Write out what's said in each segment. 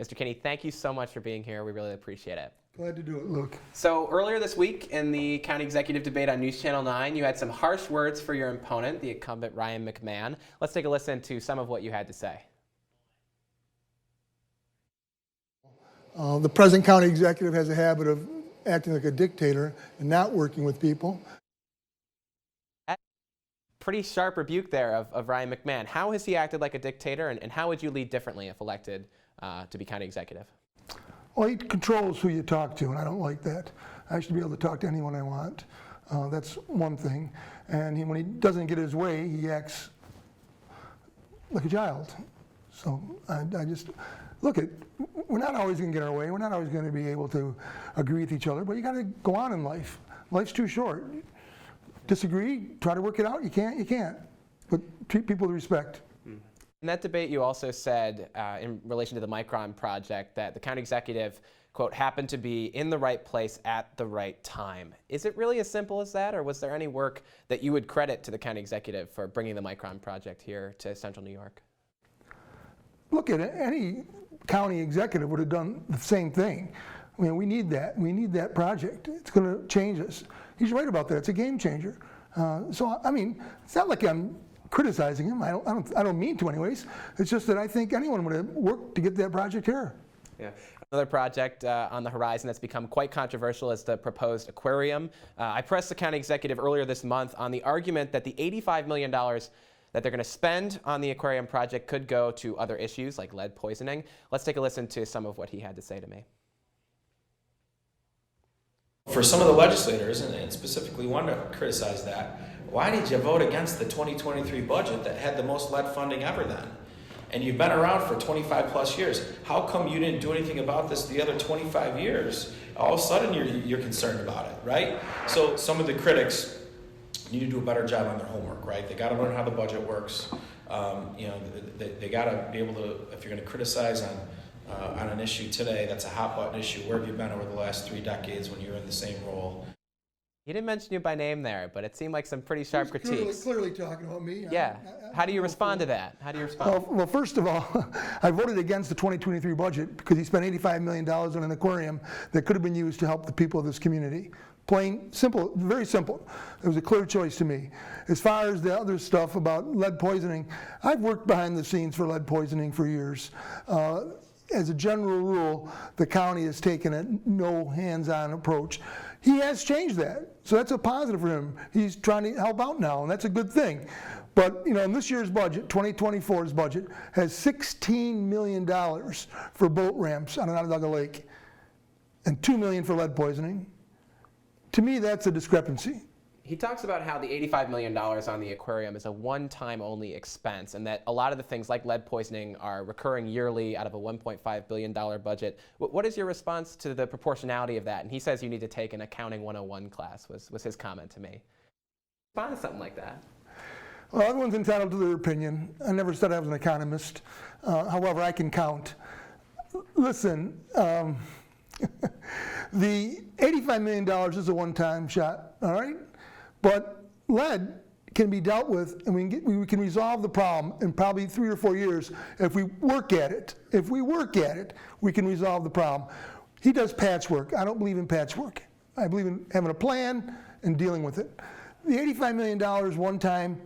Mr. Kinne, thank you so much for being here. We really appreciate it. Glad to do it, Luke. So earlier this week in the county executive debate on News Channel 9, you had some harsh words for your opponent, the incumbent Ryan McMahon. Let's take a listen to some of what you had to say. The present county executive has a habit of acting like a dictator and not working with people. Pretty sharp rebuke there of Ryan McMahon. How has he acted like a dictator, and how would you lead differently if elected to be county executive? Well, he controls who you talk to, and I don't like that. I should be able to talk to anyone I want. That's one thing. And when he doesn't get his way, he acts like a child. So I just, look, we're not always going to get our way. We're not always going to be able to agree with each other, but you got to go on in life. Life's too short. Disagree, try to work it out. You can't, you can't. But treat people with respect. In that debate, you also said, in relation to the Micron project, that the county executive, quote, happened to be in the right place at the right time. Is it really as simple as that, or was there any work that you would credit to the county executive for bringing the Micron project here to central New York? Look, any county executive would have done the same thing. I mean, we need that. We need that project. It's going to change us. He's right about that. It's a game changer. So, I mean, it's not like I'm criticizing him. I don't mean to, anyways. It's just that I think anyone would have worked to get that project here. Yeah. Another project on the horizon that's become quite controversial is the proposed aquarium. I pressed the county executive earlier this month on the argument that the $85 million that they're going to spend on the aquarium project could go to other issues like lead poisoning. Let's take a listen to some of what he had to say to me. For some of the legislators, and specifically one to criticize that, why did you vote against the 2023 budget that had the most lead funding ever then? And you've been around for 25 plus years. How come you didn't do anything about this the other 25 years? All of a sudden you're concerned about it, right? So some of the critics need to do a better job on their homework, right? They got to learn how the budget works. They got to be able to, if you're going to criticize on an issue today that's a hot button issue, where have you been over the last 3 decades when you were in the same role? He didn't mention you by name there, but it seemed like some pretty sharp critiques. Clearly talking about me. Yeah. How do you respond to that? How do you respond? Well, first of all, I voted against the 2023 budget because he spent $85 million on an aquarium that could have been used to help the people of this community. Plain, simple, very simple. It was a clear choice to me. As far as the other stuff about lead poisoning, I've worked behind the scenes for lead poisoning for years. As a general rule, the county has taken a no hands-on approach. He has changed that, so that's a positive for him. He's trying to help out now, and that's a good thing. But in this year's budget, 2024's budget, has $16 million for boat ramps on Onondaga Lake and $2 million for lead poisoning. To me, that's a discrepancy. He talks about how the $85 million on the aquarium is a one-time only expense, and that a lot of the things like lead poisoning are recurring yearly out of a $1.5 billion budget. What is your response to the proportionality of that? And he says you need to take an Accounting 101 class, was his comment to me. Respond to something like that. Well, everyone's entitled to their opinion. I never said I was an economist. However, I can count. Listen, the $85 million is a one-time shot, all right? But lead can be dealt with, and we can resolve the problem in probably 3 or 4 years if we work at it. If we work at it, we can resolve the problem. He does patchwork. I don't believe in patchwork. I believe in having a plan and dealing with it. The $85 million one time,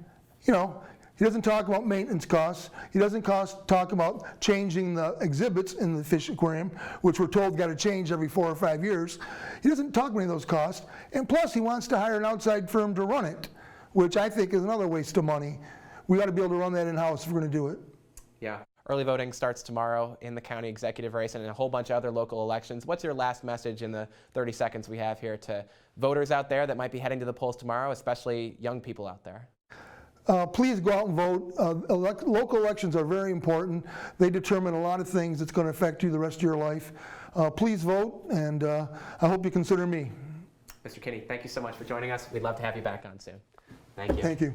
he doesn't talk about maintenance costs. He doesn't talk about changing the exhibits in the fish aquarium, which we're told got to change every 4 or 5 years. He doesn't talk about any of those costs. And plus, he wants to hire an outside firm to run it, which I think is another waste of money. We ought to be able to run that in-house if we're going to do it. Yeah. Early voting starts tomorrow in the county executive race and in a whole bunch of other local elections. What's your last message in the 30 seconds we have here to voters out there that might be heading to the polls tomorrow, especially young people out there? Please go out and vote. Local elections are very important. They determine a lot of things that's going to affect you the rest of your life. Please vote, and I hope you consider me. Mr. Kinne, thank you so much for joining us. We'd love to have you back on soon. Thank you. Thank you.